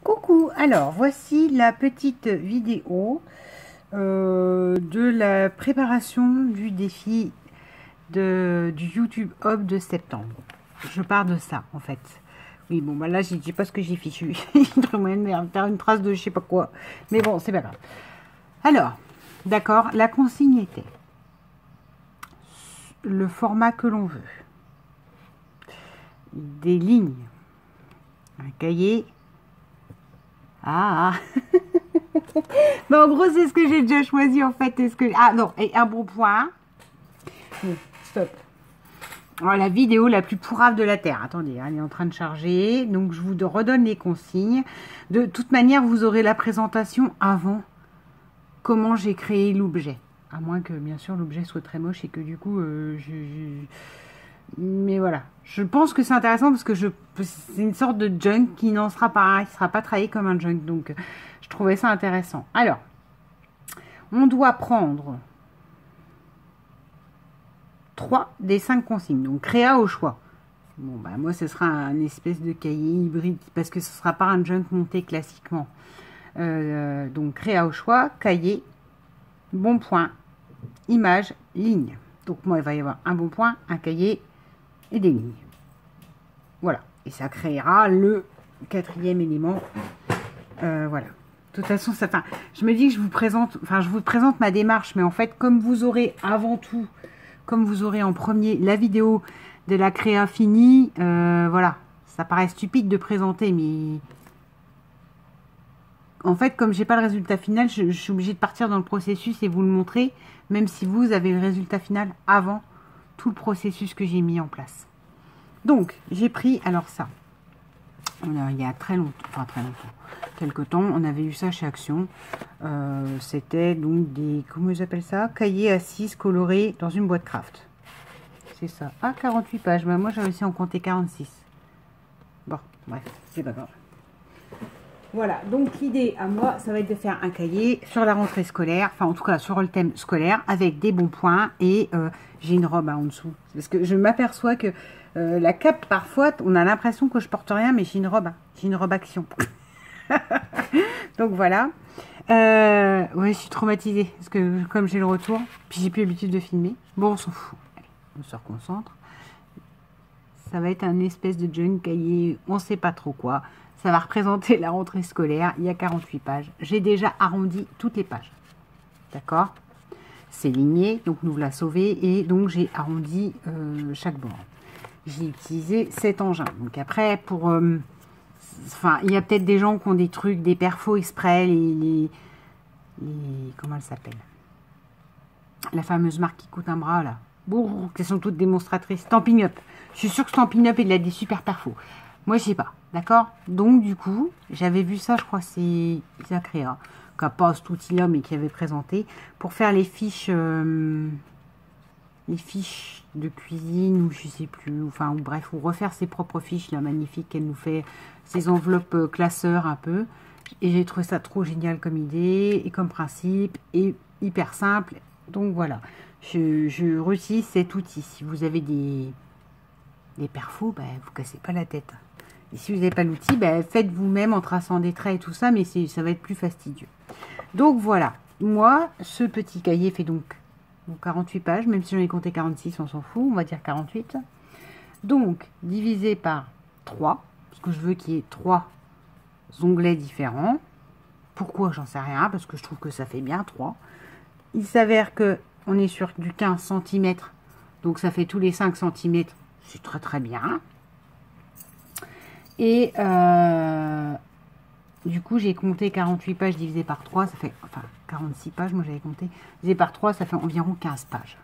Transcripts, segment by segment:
Coucou, alors voici la petite vidéo de la préparation du défi du YouTube Hub de septembre. Je pars de ça en fait. Oui, bon, bah là, je sais pas ce que j'ai fichu. Il y moyen de faire une trace de je sais pas quoi. Mais bon, c'est pas grave. Alors, d'accord, la consigne était le format que l'on veut. Des lignes. Un cahier. Ah, mais en gros, c'est ce que j'ai déjà choisi en fait. Ah non, et un bon point. Bon, stop. Alors, la vidéo la plus pourrave de la Terre. Attendez, elle est en train de charger. Donc, je vous redonne les consignes. De toute manière, vous aurez la présentation avant comment j'ai créé l'objet. À moins que, bien sûr, l'objet soit très moche et que du coup, mais voilà. Je pense que c'est intéressant parce que c'est une sorte de junk qui n'en sera pas, qui sera pas travaillé comme un junk. Donc, je trouvais ça intéressant. Alors, on doit prendre 3 des 5 consignes. Donc, créa au choix. Bon, bah, moi, ce sera un espèce de cahier hybride parce que ce ne sera pas un junk monté classiquement. Donc, créa au choix, cahier, bon point, image, ligne. Donc, moi, il va y avoir un bon point, un cahier et des lignes. Voilà. Et ça créera le 4e élément. Voilà. De toute façon, je me dis que je vous présente ma démarche, mais en fait, comme vous aurez avant tout, comme vous aurez en premier la vidéo de la créa finie, voilà, ça paraît stupide de présenter, mais en fait, comme j'ai pas le résultat final, je suis obligée de partir dans le processus et vous le montrer, même si vous avez le résultat final avant tout le processus que j'ai mis en place. Donc, j'ai pris, alors ça, il y a très longtemps, quelque temps, on avait eu ça chez Action. C'était donc des, comment ils appellent ça, cahiers à 6 colorés dans une boîte craft. C'est ça. Ah, 48 pages. Bah, moi, j'ai réussi à en compter 46. Bon, bref, c'est pas grave. Voilà, donc l'idée à moi, ça va être de faire un cahier sur la rentrée scolaire, enfin en tout cas sur le thème scolaire, avec des bons points et j'ai une robe en dessous. Parce que je m'aperçois que la cape, parfois, on a l'impression que je porte rien, mais j'ai une robe. J'ai une robe action. Donc voilà. Ouais, je suis traumatisée, parce que comme j'ai le retour, puis j'ai plus l'habitude de filmer. Bon, on s'en fout. Allez, on se reconcentre. Ça va être un espèce de junk cahier, on sait pas trop quoi. Ça va représenter la rentrée scolaire. Il y a 48 pages. J'ai déjà arrondi toutes les pages. D'accord? C'est ligné, donc nous la sauver. Et donc j'ai arrondi chaque bord. J'ai utilisé cet engin. Donc après, pour... enfin, il y a peut-être des gens qui ont des trucs, des perfos exprès, comment elle s'appelle? La fameuse marque qui coûte un bras, là. Bourr, qui sont toutes démonstratrices. Stampin' Up. Je suis sûre que Stampin' Up, il a des super perfos. Moi, je sais pas. D'accord? Donc, du coup, j'avais vu ça, je crois que c'est Isacrea, qui n'a pas cet outil-là, mais qui avait présenté, pour faire les fiches de cuisine, ou je sais plus, enfin, ou bref, ou refaire ses propres fiches, là, magnifiques, qu'elle nous fait, ces enveloppes classeurs, un peu. Et j'ai trouvé ça trop génial comme idée, et comme principe, et hyper simple. Donc, voilà. Je réutilise cet outil. Si vous avez des perfos, ben, vous cassez pas la tête. Et si vous n'avez pas l'outil, ben, faites vous-même en traçant des traits et tout ça, mais ça va être plus fastidieux. Donc voilà, moi, ce petit cahier fait donc 48 pages, même si j'en ai compté 46, on s'en fout, on va dire 48. Donc, divisé par 3, parce que je veux qu'il y ait 3 onglets différents. Pourquoi, j'en sais rien, parce que je trouve que ça fait bien 3. Il s'avère que on est sur du 15 cm, donc ça fait tous les 5 cm, c'est très très bien. Et du coup, j'ai compté 48 pages divisé par 3, ça fait, enfin 46 pages, moi j'avais compté, divisé par 3, ça fait environ 15 pages.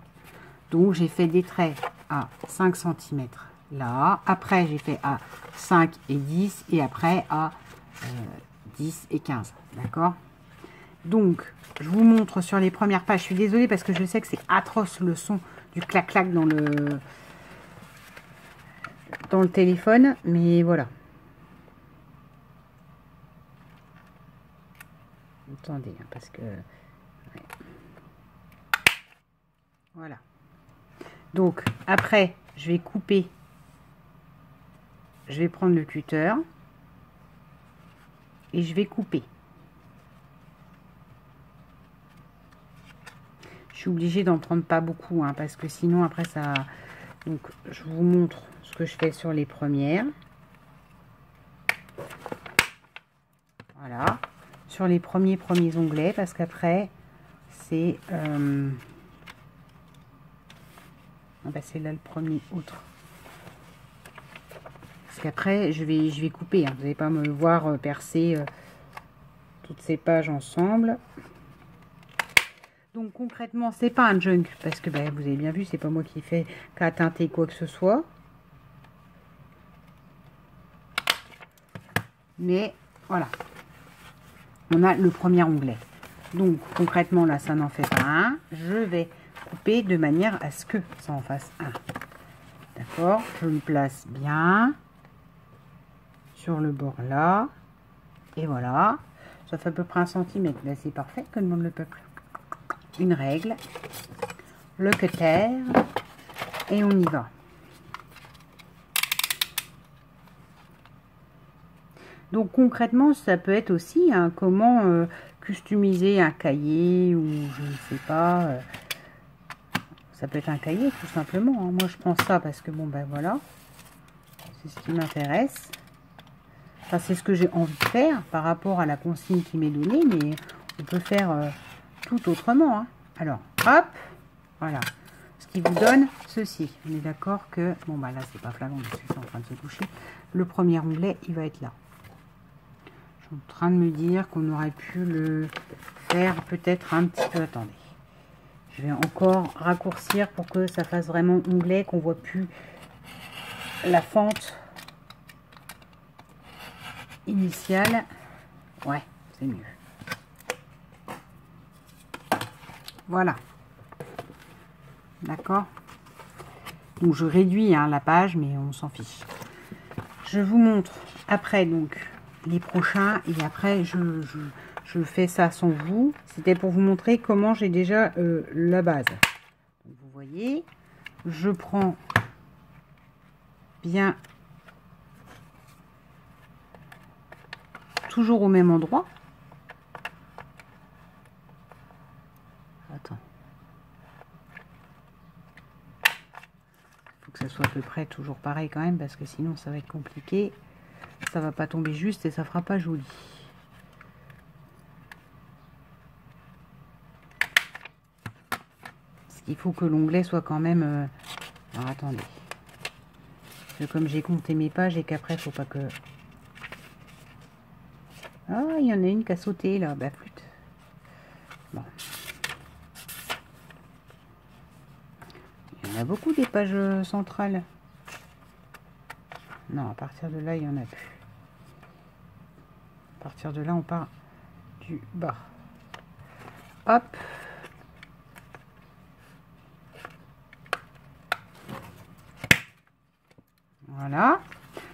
Donc j'ai fait des traits à 5 cm là, après j'ai fait à 5 et 10, et après à 10 et 15, d'accord? Donc, je vous montre sur les premières pages. Je suis désolée parce que je sais que c'est atroce le son du clac-clac dans le téléphone. Mais voilà. Attendez, hein, parce que... Ouais. Voilà. Donc, après, je vais couper. Je vais prendre le cutter. et je vais couper. Je suis obligée d'en prendre pas beaucoup, hein, parce que sinon après ça... Donc je vous montre ce que je fais sur les premières. Voilà. Sur les premiers onglets, parce qu'après c'est... Ah bah c'est là le premier autre. Parce qu'après je vais couper, hein. Vous n'allez pas me voir percer toutes ces pages ensemble. Donc concrètement c'est pas un junk, parce que bah, vous avez bien vu, c'est pas moi qui fais qu'à teinter quoi que ce soit. Mais voilà, on a le premier onglet. Donc concrètement là ça n'en fait pas un. Je vais couper de manière à ce que ça en fasse un. D'accord, je me place bien sur le bord là. Et voilà, ça fait à peu près 1 centimètre. Là c'est parfait, que demande le peuple. Une règle, le cutter, et on y va. Donc concrètement, ça peut être aussi hein, comment customiser un cahier ou je ne sais pas. Ça peut être un cahier tout simplement. Hein. Moi je prends ça parce que bon ben voilà, c'est ce qui m'intéresse. Enfin c'est ce que j'ai envie de faire par rapport à la consigne qui m'est donnée, mais on peut faire tout autrement. Hein. Alors hop, voilà. Ce qui vous donne ceci. On est d'accord que bon bah là c'est pas flagrant parce que c'est en train de se toucher. Le premier onglet il va être là. En train de me dire qu'on aurait pu le faire peut-être un petit peu. Attendez, je vais encore raccourcir pour que ça fasse vraiment onglet, qu'on voit plus la fente initiale. Ouais, c'est mieux. Voilà, d'accord. Donc je réduis hein, la page, mais on s'en fiche. Je vous montre après donc les prochains et après je fais ça sans vous. C'était pour vous montrer comment j'ai déjà la base. Donc, vous voyez, je prends bien toujours au même endroit. Attends. Il faut que ça soit à peu près toujours pareil quand même parce que sinon ça va être compliqué. Ça va pas tomber juste et ça fera pas joli. Parce qu'il faut que l'onglet soit quand même... Alors attendez. Parce que comme j'ai compté mes pages et qu'après faut pas que... Ah, il y en a une qui a sauté là. Bah flûte. Bon. Il y en a beaucoup des pages centrales. Non, à partir de là, il y en a plus. À partir de là, on part du bas. Hop. Voilà.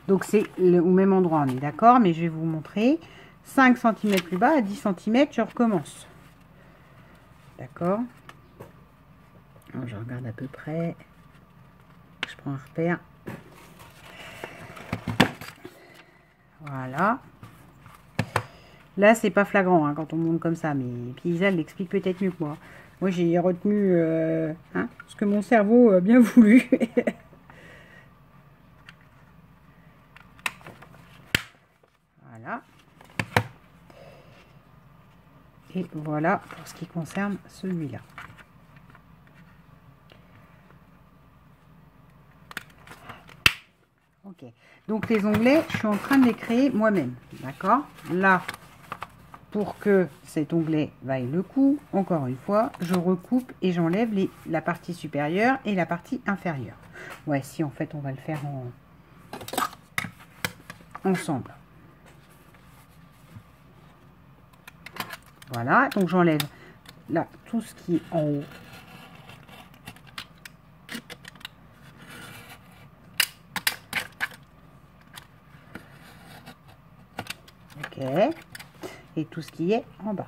Donc, c'est au même endroit, on est d'accord, mais je vais vous montrer. 5 cm plus bas, à 10 cm, je recommence. D'accord. Je regarde à peu près. Je prends un repère. Voilà. Là, c'est pas flagrant hein, quand on monte comme ça, mais Pisa l'explique peut-être mieux que moi. Moi, j'ai retenu hein, ce que mon cerveau a bien voulu. Voilà. Et voilà pour ce qui concerne celui-là. Ok. Donc, les onglets, je suis en train de les créer moi-même. D'accord? Là, pour que cet onglet vaille le coup, encore une fois, je recoupe et j'enlève la partie supérieure et la partie inférieure. Ouais, si en fait on va le faire ensemble. Voilà, donc j'enlève là tout ce qui est en haut. Ok. Et tout ce qui est en bas.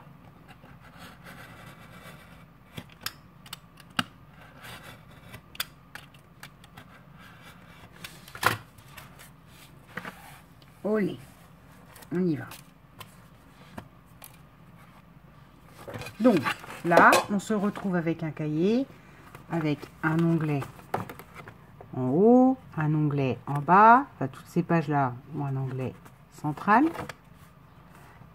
Olé. On y va. Donc, là, on se retrouve avec un cahier, avec un onglet en haut, un onglet en bas. Enfin, toutes ces pages-là ont un onglet central.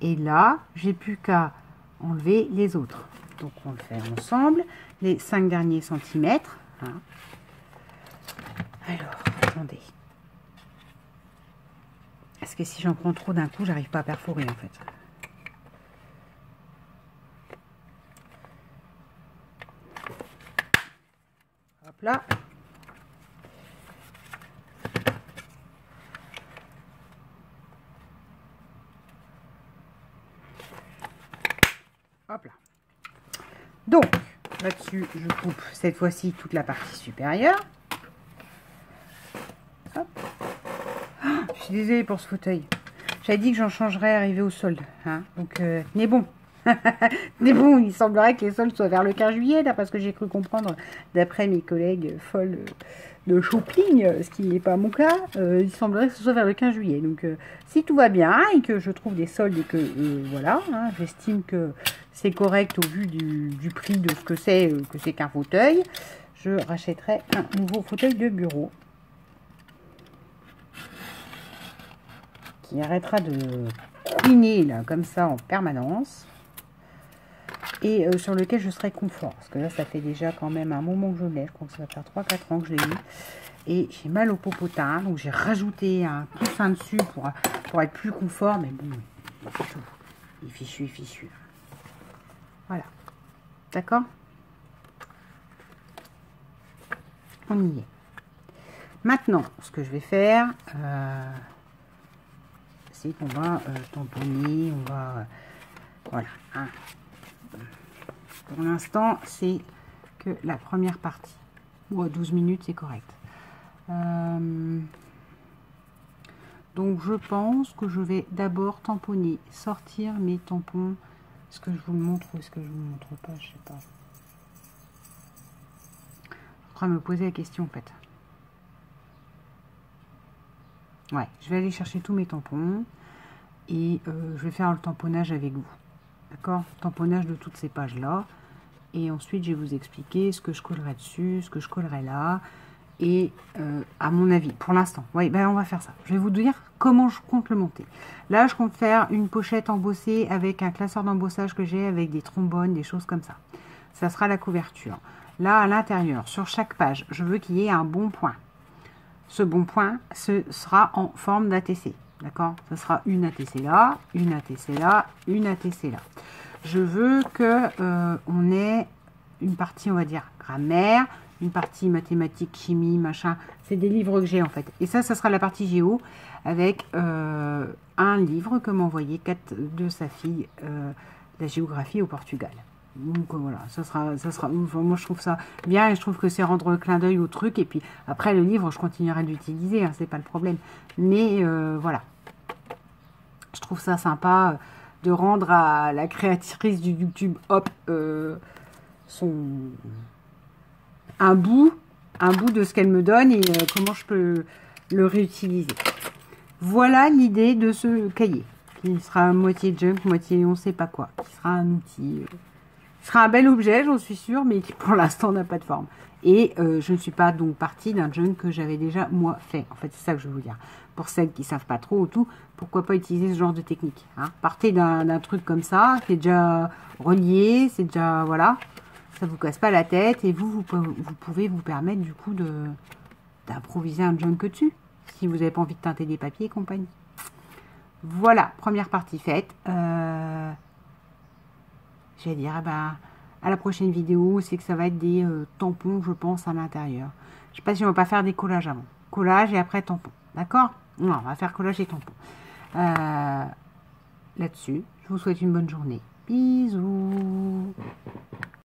Et là, j'ai plus qu'à enlever les autres. Donc, on le fait ensemble. Les 5 derniers centimètres. Hein. Alors, attendez. Parce que si j'en prends trop d'un coup, j'arrive pas à perforer en fait. Hop là. Hop là. Donc, là-dessus, je coupe cette fois-ci toute la partie supérieure. Hop. Oh, je suis désolée pour ce fauteuil. J'avais dit que j'en changerais arrivé au solde. Hein. Donc, mais bon. Mais bon, il semblerait que les soldes soient vers le 15 juillet, d'après ce que j'ai cru comprendre, d'après mes collègues folles de shopping, ce qui n'est pas mon cas. Il semblerait que ce soit vers le 15 juillet. Donc, si tout va bien et que je trouve des soldes et que, voilà, hein, j'estime que c'est correct au vu du prix de ce que c'est qu'un fauteuil, je rachèterai un nouveau fauteuil de bureau qui arrêtera de couiner là, comme ça en permanence. Et sur lequel je serai confort. Parce que là, ça fait déjà quand même un moment que je l'ai. Je crois que ça va faire 3-4 ans que je l'ai eu. Et j'ai mal au popotin. Donc, j'ai rajouté un coussin dessus pour être plus confort. Mais bon, c'est tout. Il est fichu, il est fichu. Voilà. D'accord? On y est. Maintenant, ce que je vais faire, c'est qu'on va tamponner. On va... voilà. Hein. Pour l'instant, c'est que la première partie. Ou à 12 minutes, c'est correct. Donc, je pense que je vais d'abord tamponner, sortir mes tampons. Est-ce que je vous le montre ou est-ce que je vous le montre pas? Je sais pas. Je suis en train de me poser la question, en fait. Ouais, je vais aller chercher tous mes tampons. Et je vais faire le tamponnage avec vous. D'accord? Tamponnage de toutes ces pages-là. Et ensuite, je vais vous expliquer ce que je collerai dessus, ce que je collerai là. Et à mon avis, pour l'instant, oui, ben on va faire ça. Je vais vous dire comment je compte le monter. Là, je compte faire une pochette embossée avec un classeur d'embossage que j'ai avec des trombones, des choses comme ça. Ça sera la couverture. Là, à l'intérieur, sur chaque page, je veux qu'il y ait un bon point. Ce bon point, ce sera en forme d'ATC. D'accord? Ce sera une ATC là, une ATC là, une ATC là. Je veux que on ait une partie, on va dire, grammaire, une partie mathématiques, chimie, machin. C'est des livres que j'ai en fait. Et ça sera la partie géo avec un livre que m'a envoyé Kat de sa fille, la géographie au Portugal. Donc voilà, ça sera moi je trouve ça bien et je trouve que c'est rendre le clin d'œil au truc. Et puis après le livre, je continuerai d'utiliser, hein, c'est pas le problème. Mais voilà, je trouve ça sympa de rendre à la créatrice du YouTube, hop, un bout de ce qu'elle me donne et comment je peux le réutiliser. Voilà l'idée de ce cahier, qui sera moitié junk, moitié on ne sait pas quoi, qui sera un outil, qui sera un bel objet, j'en suis sûre, mais qui pour l'instant n'a pas de forme. Et je ne suis pas donc partie d'un junk que j'avais déjà moi fait. En fait, c'est ça que je veux vous dire. Pour celles qui ne savent pas trop ou tout, pourquoi pas utiliser ce genre de technique, hein. Partez d'un truc comme ça, qui est déjà relié, c'est déjà, voilà, ça vous casse pas la tête et vous pouvez vous permettre du coup d'improviser un junk dessus, si vous n'avez pas envie de teinter des papiers et compagnie. Voilà, première partie faite. Je vais dire, à la prochaine vidéo, c'est que ça va être des tampons, je pense, à l'intérieur. Je ne sais pas si on va pas faire des collages avant. Collage et après tampons. D'accord? Non, on va faire collage et tampons. Là-dessus, je vous souhaite une bonne journée. Bisous.